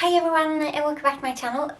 Hi everyone and welcome back to my channel.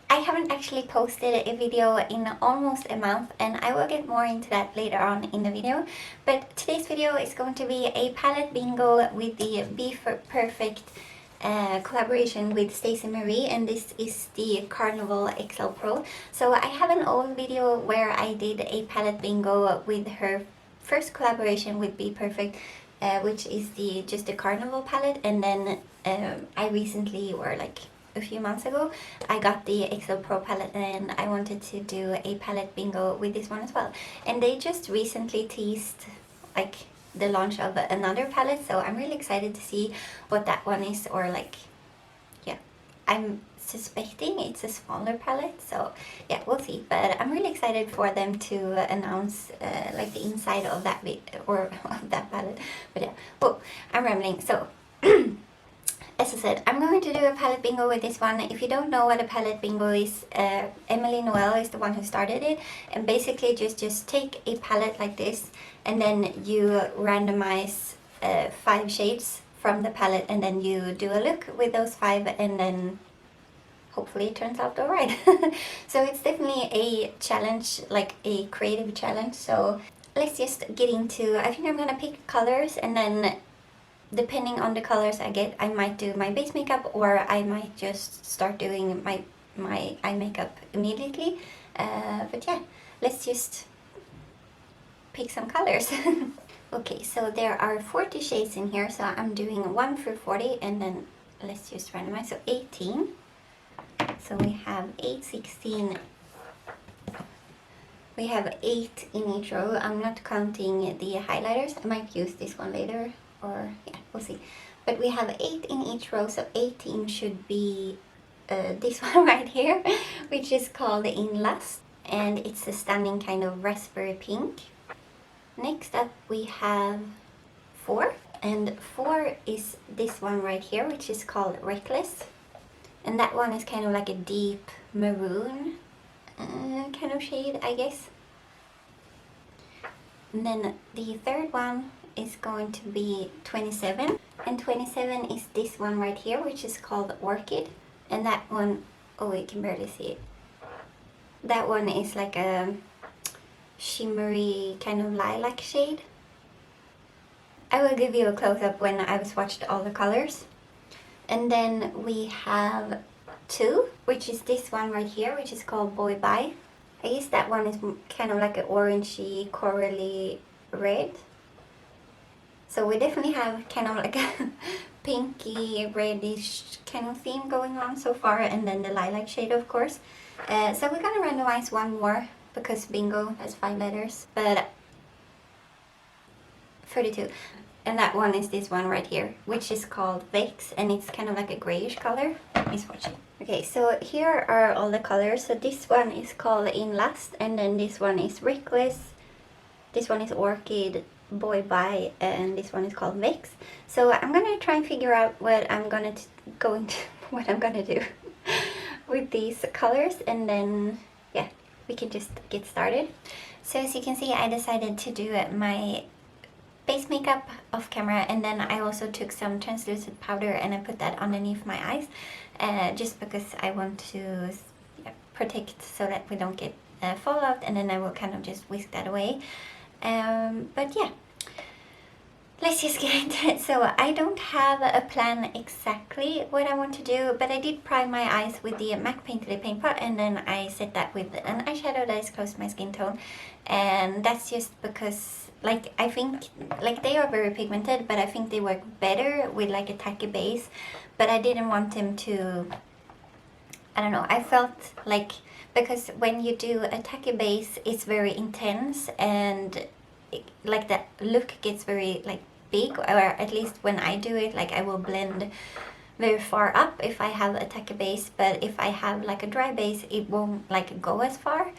I haven't actually posted a video in almost a month and I will get more into that later on in the video. But today's video is going to be a palette bingo with the bPerfect collaboration with Stacey Marie, and this is the Carnival XL Pro. So I have an old video where I did a palette bingo with her first collaboration with bPerfect, which is just the Carnival palette, and then I recently, or like a few months ago, I got the XL Pro palette and I wanted to do a palette bingo with this one as well. And they just recently teased like the launch of another palette, so I'm really excited to see what that one is, or like, yeah, I'm suspecting it's a smaller palette, so yeah, we'll see. But I'm really excited for them to announce like the inside of that or of that palette. But yeah, well, I'm rambling. So as I said, I'm going to do a palette bingo with this one. If you don't know what a palette bingo is, Noel is the one who started it, and basically just take a palette like this and then you randomize 5 shades from the palette, and then you do a look with those 5, and then hopefully it turns out alright. So it's definitely a challenge, like a creative challenge. So let's just get into, I think I'm gonna pick colors, and then depending on the colors I get, I might do my base makeup, or I might just start doing my eye makeup immediately. But yeah, let's just pick some colors. Okay, so there are 40 shades in here, so I'm doing 1 through 40, and then let's just randomize. So 18. So we have 8, 16. We have 8 in each row. I'm not counting the highlighters. I might use this one later, or yeah, we'll see. But we have 8 in each row, so 18 should be this one right here, which is called In Lust, and it's a stunning kind of raspberry pink. Next up we have 4, and 4 is this one right here, which is called Reckless, and that one is kind of like a deep maroon kind of shade, I guess. And then the third one is going to be 27, and 27 is this one right here, which is called Orchid, and that one, oh, you can barely see it, that one is like a shimmery kind of lilac shade. I will give you a close-up when I've swatched all the colors. And then we have 2, which is this one right here, which is called Boy Bye. I guess that one is kind of like an orangey, corally red. So we definitely have kind of like a pinky, reddish kind of theme going on so far, and then the lilac shade, of course. So we're gonna randomize one more, because bingo has 5 letters, but 32. And that one is this one right here, which is called Vex, and it's kind of like a grayish color. Let me swatch it. Okay, so here are all the colors. So this one is called In Lust, and then this one is Reckless, this one is Orchid, Boy Bye, and this one is called Vex. So I'm gonna try and figure out what I'm gonna do with these colors, and then yeah, we can just get started. So as you can see, I decided to do my base makeup off camera, and then I also took some translucent powder and I put that underneath my eyes, just because I want to protect so that we don't get fallout, and then I will kind of just whisk that away. But yeah, let's just get into it. So I don't have a plan exactly what I want to do, but I did prime my eyes with the MAC Painterly Paint Pot, and then I set that with an eyeshadow that is close to my skin tone. And that's just because, like, I think, like, they are very pigmented, but I think they work better with like a tacky base. But I didn't want them to, I don't know, I felt like, because when you do a tacky base, it's very intense, and like that look gets very like big, or at least when I do it, like I will blend very far up if I have a tacky base, but if I have like a dry base, it won't like go as far,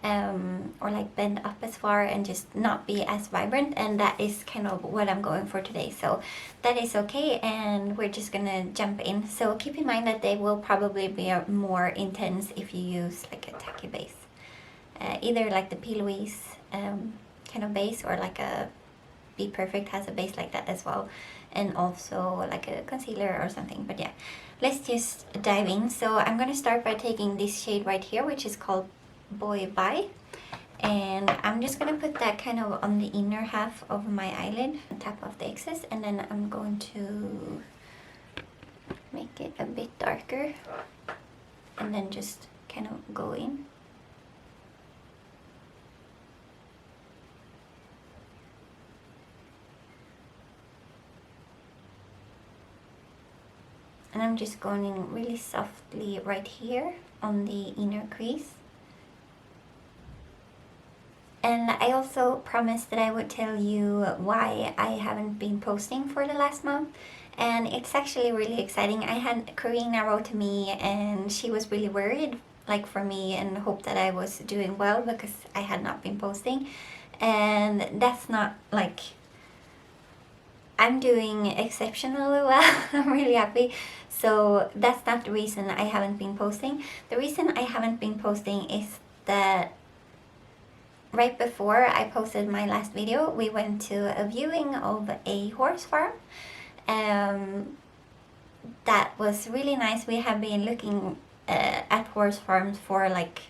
or like bend up as far, and just not be as vibrant. And that is kind of what I'm going for today, so that is okay, and we're just gonna jump in. So keep in mind that they will probably be more intense if you use like a tacky base, either like the P. Louise kind of base, or like a bPerfect has a base like that as well. and also like a concealer or something. But yeah, let's just dive in. So I'm gonna start by taking this shade right here, which is called Boy Bye. And I'm just gonna put that kind of on the inner half of my eyelid on top of the excess, and then I'm going to make it a bit darker and then just kind of go in. And I'm just going in really softly right here on the inner crease. And I also promised that I would tell you why I haven't been posting for the last month. And it's actually really exciting. I had Karina wrote to me and she was really worried like for me and hoped that I was doing well because I had not been posting. And that's not like, I'm doing exceptionally well. I'm really happy. So that's not the reason I haven't been posting. The reason I haven't been posting is that right before I posted my last video, we went to a viewing of a horse farm. That was really nice. We have been looking at horse farms for like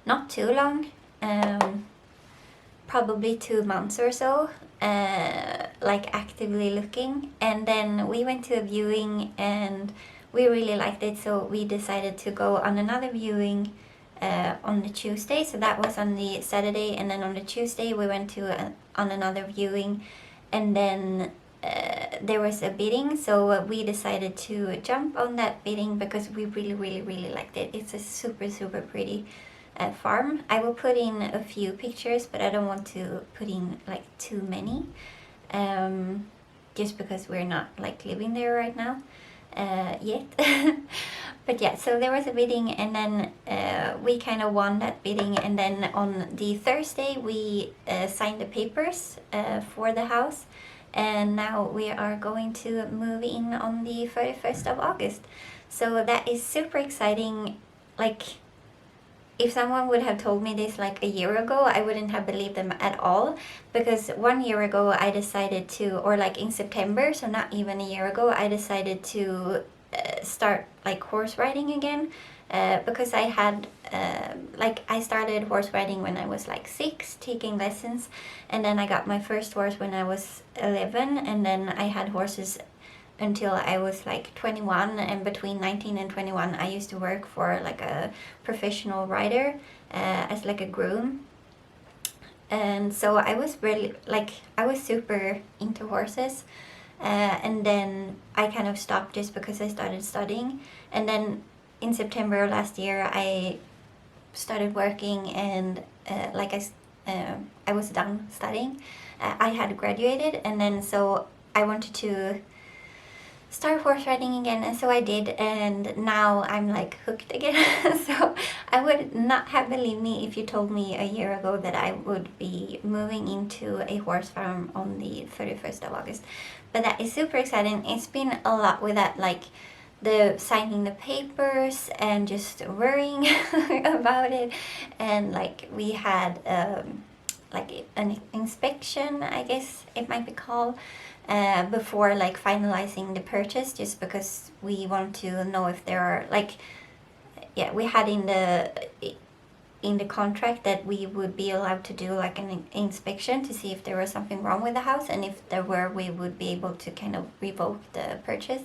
not too long, probably 2 months or so, like actively looking. And then we went to a viewing and we really liked it, so we decided to go on another viewing on the Tuesday. So that was on the Saturday, and then on the Tuesday we went to on another viewing, and then there was a bidding, so we decided to jump on that bidding because we really liked it. It's a super pretty farm. I will put in a few pictures, but I don't want to put in like too many, just because we're not like living there right now yet. But yeah, so there was a bidding, and then we kind of won that bidding, and then on the Thursday we signed the papers for the house, and now we are going to move in on the 31st of August. So that is super exciting. Like, if someone would have told me this like a year ago, I wouldn't have believed them at all, because 1 year ago I decided to, or like in September, so not even a year ago, I decided to start like horse riding again, because I had like I started horse riding when I was like 6, taking lessons, and then I got my first horse when I was 11, and then I had horses until I was like 21, and between 19 and 21 I used to work for like a professional rider as like a groom. And so I was really like, I was super into horses, and then I kind of stopped just because I started studying. And then in September of last year I started working, and like I was done studying. I had graduated, and then so I wanted to start horse riding again, and so I did, and now I'm like hooked again. So I would not have believed me if you told me a year ago that I would be moving into a horse farm on the 31st of August. But that is super exciting. It's been a lot with that, like the signing the papers and just worrying about it, and like we had like an inspection, I guess it might be called, before like finalizing the purchase, just because we want to know if there are like, yeah, we had in the contract that we would be allowed to do like an inspection to see if there was something wrong with the house, and if there were, we would be able to kind of revoke the purchase.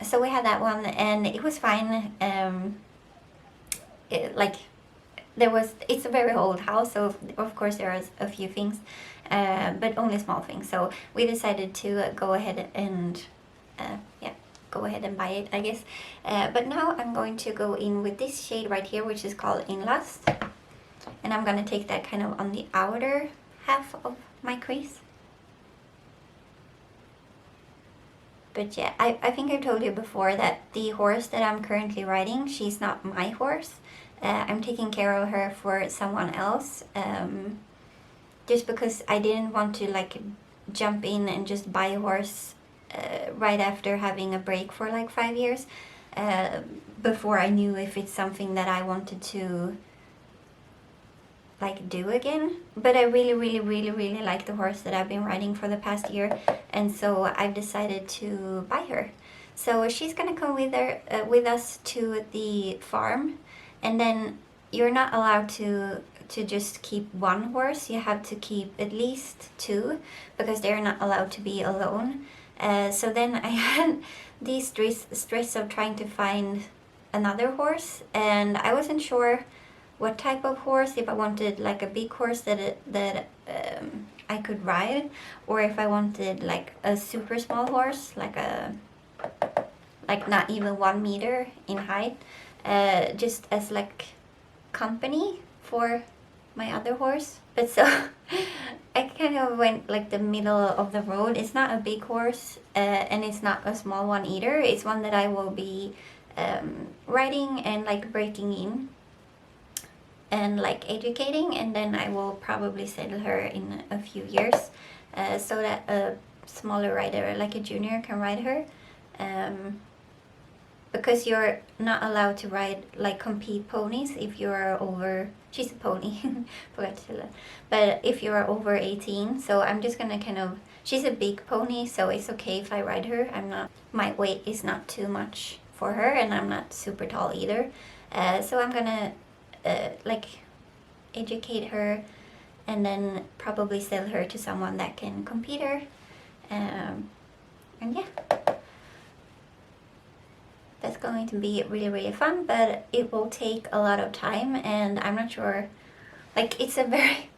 So we had that one, and it was fine. Like it's a very old house, so of course there are a few things, but only small things. So we decided to go ahead and buy it, I guess. But now I'm going to go in with this shade right here, which is called In Lust, and I'm gonna take that kind of on the outer half of my crease. But yeah, I think I've told you before that the horse that I'm currently riding, she's not my horse. I'm taking care of her for someone else, just because I didn't want to like jump in and just buy a horse right after having a break for like 5 years, before I knew if it's something that I wanted to like do again, but I really like the horse that I've been riding for the past year, and so I've decided to buy her. So she's gonna come with us to the farm, and then you're not allowed to just keep one horse. You have to keep at least two because they're not allowed to be alone. So then I had the stress of trying to find another horse, and I wasn't sure what type of horse, if I wanted like a big horse that I could ride, or if I wanted like a super small horse, like not even 1 meter in height, just as like company for my other horse. But so I kind of went like the middle of the road. It's not a big horse, and it's not a small one either. It's one that I will be riding and like breaking in and like educating, and then I will probably settle her in a few years, so that a smaller rider, like a junior, can ride her. Because you're not allowed to ride like compete ponies if you're over, she's a pony, forgot to tell that, but if you're over 18. So I'm just gonna kind of, she's a big pony, so it's okay if I ride her. My weight is not too much for her, and I'm not super tall either. So I'm gonna like educate her and then probably sell her to someone that can compete her. And yeah, that's going to be really fun, but it will take a lot of time, and I'm not sure, like it's a very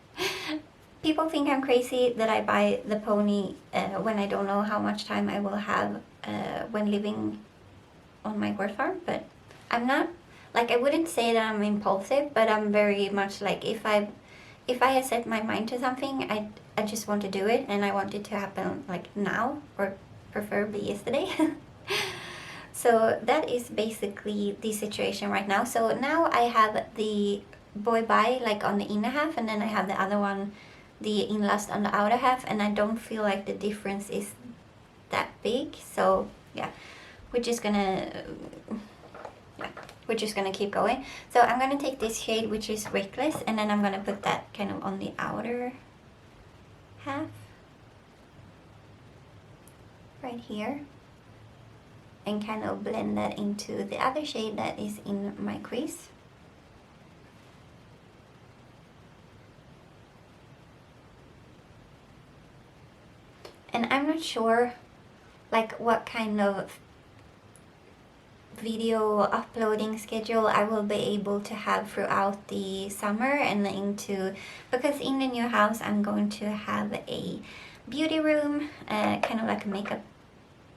people think I'm crazy that I buy the pony when I don't know how much time I will have when living on my horse farm. But I'm not, like, I wouldn't say that I'm impulsive, but I'm very much like, if I have set my mind to something, I just want to do it, and I want it to happen like now, or preferably yesterday. So that is basically the situation right now. So now I have the boy bye like on the inner half, and then I have the other one, the inlast on the outer half, and I don't feel like the difference is that big. So yeah, we're just gonna keep going. So I'm gonna take this shade, which is Reckless, and then I'm gonna put that kind of on the outer half right here, and kind of blend that into the other shade that is in my crease. And I'm not sure like what kind of video uploading schedule I will be able to have throughout the summer and into, because in the new house I'm going to have a beauty room, kind of like a makeup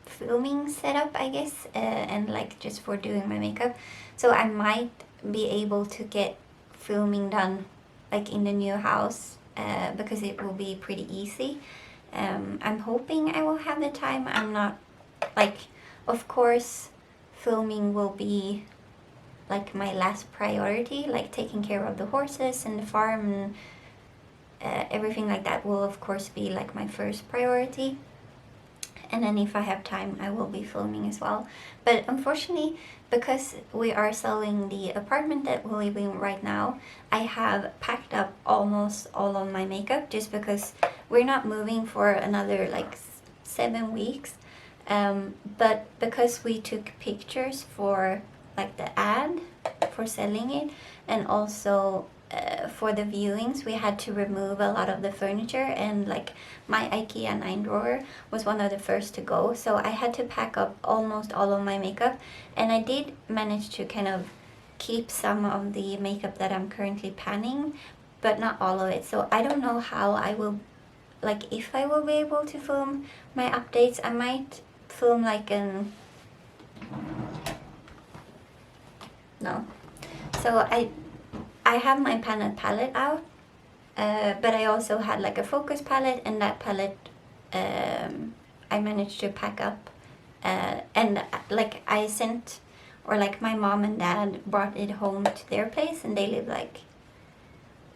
filming setup, I guess, and like just for doing my makeup. So I might be able to get filming done like in the new house, because it will be pretty easy. I'm hoping I will have the time. I'm not, like, of course filming will be like my last priority, like taking care of the horses and the farm and everything like that will of course be like my first priority. And then if I have time, I will be filming as well. But unfortunately, because we are selling the apartment that we live in right now, I have packed up almost all of my makeup, just because we're not moving for another like 7 weeks. But because we took pictures for like the ad for selling it, and also for the viewings, we had to remove a lot of the furniture, and like my IKEA 9 drawer was one of the first to go, so I had to pack up almost all of my makeup. And I did manage to kind of keep some of the makeup that I'm currently panning, but not all of it. So I don't know how I will, like, if I will be able to film my updates. I might film like an, no, so I have my panel palette out, but I also had like a focus palette, and that palette I managed to pack up, and like I sent, or like my mom and dad brought it home to their place, and they live like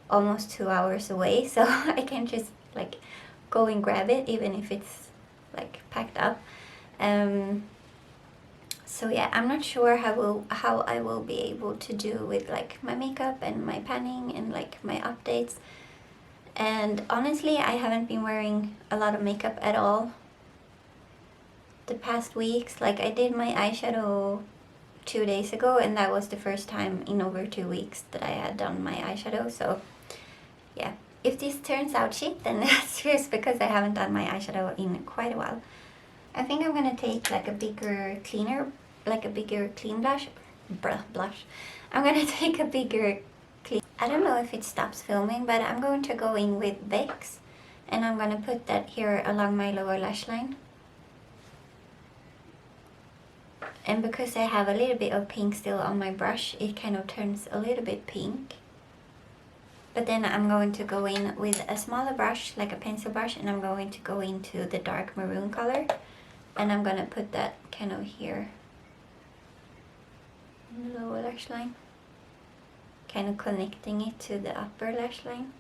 almost 2 hours away, so I can just like go and grab it even if it's like packed up. So yeah, I'm not sure how I will be able to do with like my makeup and my panning and like my updates. And honestly, I haven't been wearing a lot of makeup at all the past weeks. Like I did my eyeshadow 2 days ago, and that was the first time in over 2 weeks that I had done my eyeshadow. So yeah, if this turns out shit, then that's just because I haven't done my eyeshadow in quite a while. I think I'm gonna take like a bigger clean blush. I'm gonna take a bigger clean. I don't know if it stops filming, but I'm going to go in with Vicks, and I'm gonna put that here along my lower lash line. And because I have a little bit of pink still on my brush, it kind of turns a little bit pink. But then I'm going to go in with a smaller brush, like a pencil brush, and I'm going to go into the dark maroon color. And I'm gonna put that kind of here in the lower lash line, kind of connecting it to the upper lash line.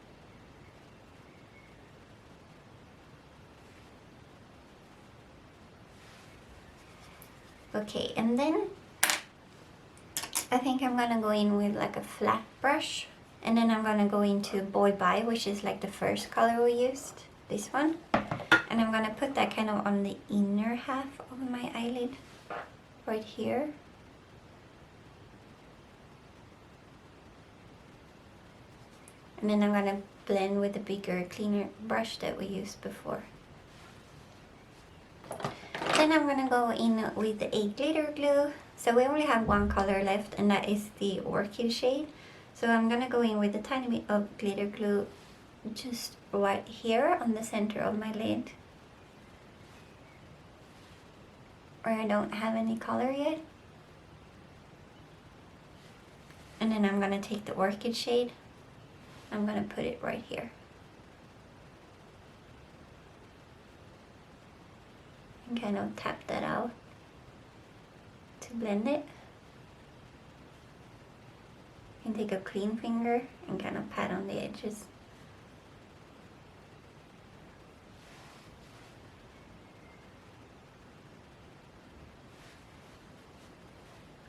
Okay, and then I think I'm gonna go in with like a flat brush, and then I'm gonna go into Boy Bye, which is like the first color we used, this one. And I'm gonna put that kind of on the inner half of my eyelid, right here. And then I'm gonna blend with the bigger, cleaner brush that we used before. Then I'm gonna go in with a glitter glue. So we only have one color left, and that is the Orchid shade. So I'm gonna go in with a tiny bit of glitter glue just right here on the center of my lid, where I don't have any color yet. And then I'm gonna take the Orchid shade, I'm gonna put it right here. And kind of tap that out to blend it. And take a clean finger and kind of pat on the edges.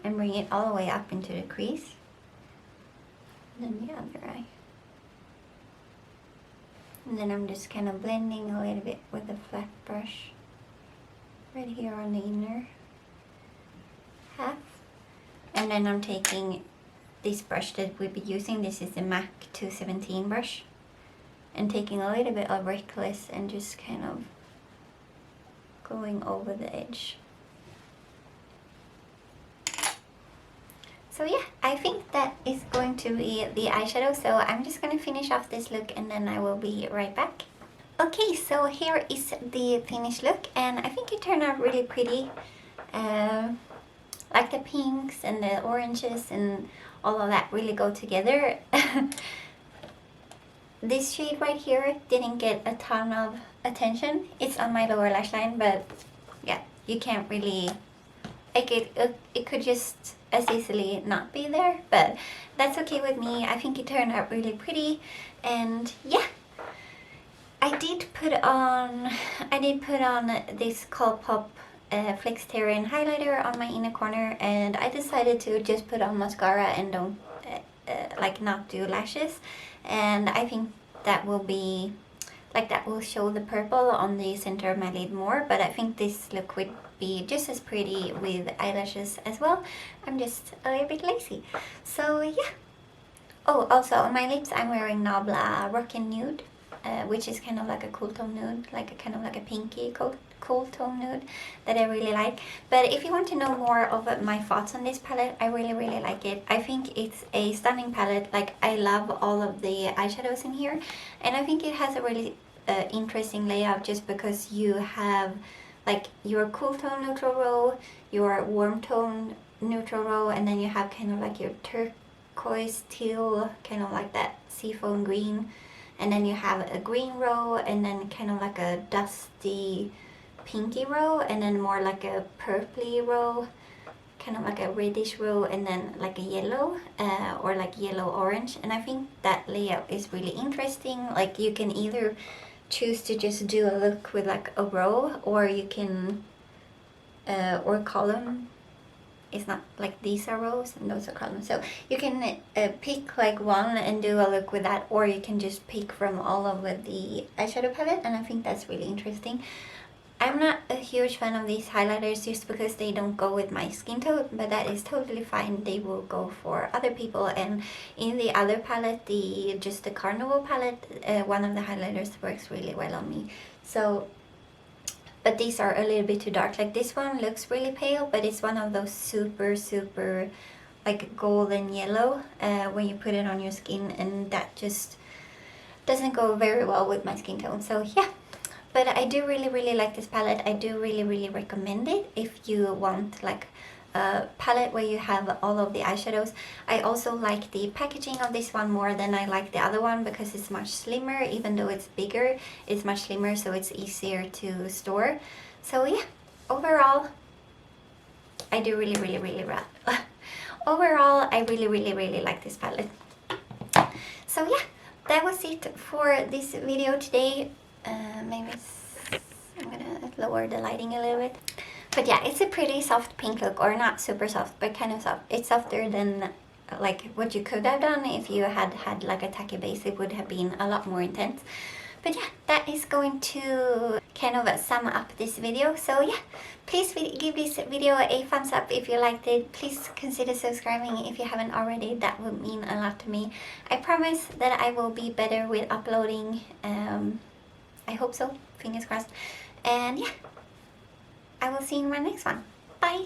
And bring it all the way up into the crease. And then the other eye. And then I'm just kind of blending a little bit with a flat brush right here on the inner half. And then I'm taking this brush that we'll be using. This is the MAC 217 brush. And taking a little bit of Reckless and just kind of going over the edge. So yeah, I think that is going to be the eyeshadow. So I'm just going to finish off this look and then I will be right back. Okay, so here is the finished look, and I think it turned out really pretty. Like the pinks and the oranges and all of that really go together. This shade right here didn't get a ton of attention. It's on my lower lash line, but yeah, you can't really, like it could just as easily not be there, but that's okay with me. I think it turned out really pretty, and yeah. I did put on this Colourpop Flexitarian highlighter on my inner corner, and I decided to just put on mascara and don't like not do lashes, and I think that will be like that will show the purple on the center of my lid more, but I think this look would be just as pretty with eyelashes as well. I'm just a little bit lazy, so yeah. Oh, also on my lips I'm wearing Nabla Rockin' Nude, which is kind of like a cool tone nude, like a kind of like a pinky cool tone nude that I really like. But if you want to know more of my thoughts on this palette, I really like it. I think it's a stunning palette. Like, I love all of the eyeshadows in here, and I think it has a really interesting layout, just because you have like your cool tone neutral row, your warm tone neutral row, and then you have kind of like your turquoise teal, kind of like that seafoam green, and then you have a green row, and then kind of like a dusty pinky row, and then more like a purpley row, kind of like a reddish row, and then like a yellow or like yellow orange. And I think that layout is really interesting. Like, you can either choose to just do a look with like a row, or you can or column it's not like these are rows and those are columns. So you can pick like one and do a look with that, or you can just pick from all of the eyeshadow palette, and I think that's really interesting. I'm not a huge fan of these highlighters just because they don't go with my skin tone, but that is totally fine. They will go for other people. And in the other palette, just the Carnival palette, one of the highlighters works really well on me. So, but these are a little bit too dark. Like this one looks really pale, but it's one of those super like golden yellow when you put it on your skin, and that just doesn't go very well with my skin tone. So yeah. But I do really like this palette. I do really recommend it if you want like a palette where you have all of the eyeshadows. I also like the packaging of this one more than I like the other one because it's much slimmer. Even though it's bigger, it's much slimmer, so it's easier to store. So yeah, overall, I do really overall, I really like this palette. So yeah, that was it for this video today. Maybe I'm gonna lower the lighting a little bit. But yeah, it's a pretty soft pink look, or not super soft, but kind of soft. It's softer than like what you could have done if you had like a tacky base. It would have been a lot more intense. But yeah, that is going to kind of sum up this video. So yeah, please give this video a thumbs up if you liked it. Please consider subscribing if you haven't already. That would mean a lot to me. I promise that I will be better with uploading. I hope so, fingers crossed. And yeah, I will see you in my next one. Bye!